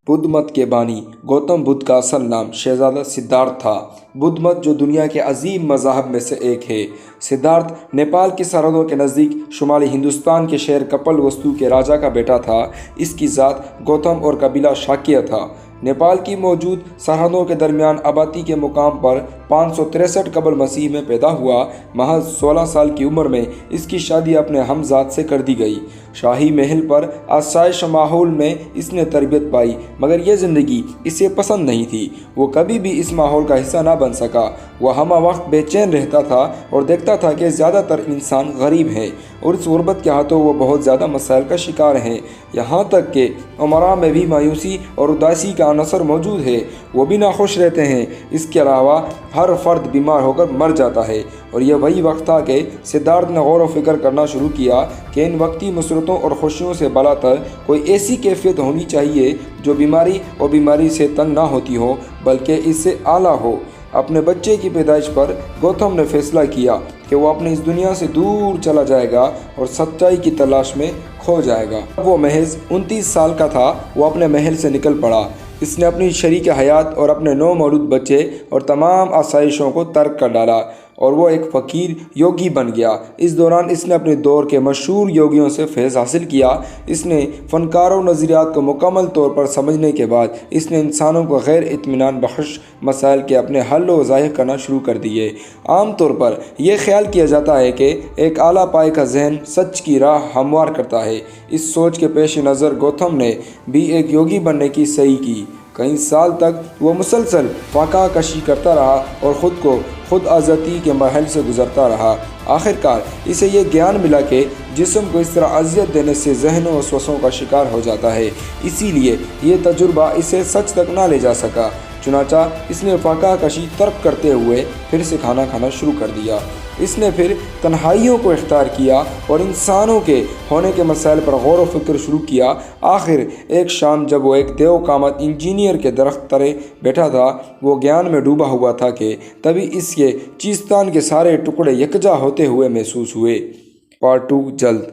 بدھ مت کے بانی گوتم بدھ کا اصل نام شہزادہ سدھارتھ تھا۔ بدھ مت جو دنیا کے عظیم مذاہب میں سے ایک ہے۔ سدھارتھ نیپال کی سرحدوں کے نزدیک شمالی ہندوستان کے شہر کپل وستو کے راجا کا بیٹا تھا۔ اس کی ذات گوتم اور قبیلہ شاکیہ تھا۔ نیپال کی موجود سرحدوں کے درمیان آبادی کے مقام پر 563 قبل مسیح میں پیدا ہوا۔ محض 16 سال کی عمر میں اس کی شادی اپنے ہمزاد سے کر دی گئی۔ شاہی محل پر آسائش ماحول میں اس نے تربیت پائی، مگر یہ زندگی اسے پسند نہیں تھی۔ وہ کبھی بھی اس ماحول کا حصہ نہ بن سکا۔ وہ ہمہ وقت بے چین رہتا تھا اور دیکھتا تھا کہ زیادہ تر انسان غریب ہیں اور اس غربت کے ہاتھوں وہ بہت زیادہ مسائل کا شکار ہیں۔ یہاں تک کہ امراء میں بھی مایوسی اور اداسی کا عنصر موجود ہے۔ وہ بھی ناخوش رہتے ہیں۔ اس کے علاوہ ہر فرد بیمار ہو کر مر جاتا ہے۔ اور یہ وہی وقت تھا کہ سدھارتھ نے غور و فکر کرنا شروع کیا کہ ان وقتی مسرتوں اور خوشیوں سے بالاتر کوئی ایسی کیفیت ہونی چاہیے جو بیماری سے تنگ نہ ہوتی ہو بلکہ اس سے اعلیٰ ہو۔ اپنے بچے کی پیدائش پر گوتم نے فیصلہ کیا کہ وہ اپنی اس دنیا سے دور چلا جائے گا اور سچائی کی تلاش میں کھو جائے گا۔ وہ محض 29 سال کا تھا۔ وہ اپنے محل سے نکل پڑا۔ اس نے اپنی شریک حیات اور اپنے 9 مولود بچے اور تمام آسائشوں کو ترک کر ڈالا اور وہ ایک فقیر یوگی بن گیا۔ اس دوران اس نے اپنے دور کے مشہور یوگیوں سے فیض حاصل کیا۔ اس نے فنکاروں نظریات کو مکمل طور پر سمجھنے کے بعد اس نے انسانوں کو غیر اطمینان بخش مسائل کے اپنے حل و وظائف کرنا شروع کر دیے۔ عام طور پر یہ خیال کیا جاتا ہے کہ ایک اعلیٰ پائے کا ذہن سچ کی راہ ہموار کرتا ہے۔ اس سوچ کے پیش نظر گوتم نے بھی ایک یوگی بننے کی صحیح کی۔ کئی سال تک وہ مسلسل فاقہ کشی کرتا رہا اور خود آزادی کے مراحل سے گزرتا رہا۔ آخرکار اسے یہ گیان ملا کہ جسم کو اس طرح اذیت دینے سے ذہن و وسوسوں کا شکار ہو جاتا ہے، اسی لیے یہ تجربہ اسے سچ تک نہ لے جا سکا۔ چنانچہ اس نے فاقہ کشی ترک کرتے ہوئے پھر سے کھانا کھانا شروع کر دیا۔ اس نے پھر تنہائیوں کو اختیار کیا اور انسانوں کے ہونے کے مسائل پر غور و فکر شروع کیا۔ آخر ایک شام جب وہ ایک دیو قامت انجینئر کے درخت تلے بیٹھا تھا، وہ گیان میں ڈوبا ہوا تھا کہ تبھی اس کے چیستان کے سارے ٹکڑے یکجا ہوتے ہوئے محسوس ہوئے۔ پارٹ 2 جلد۔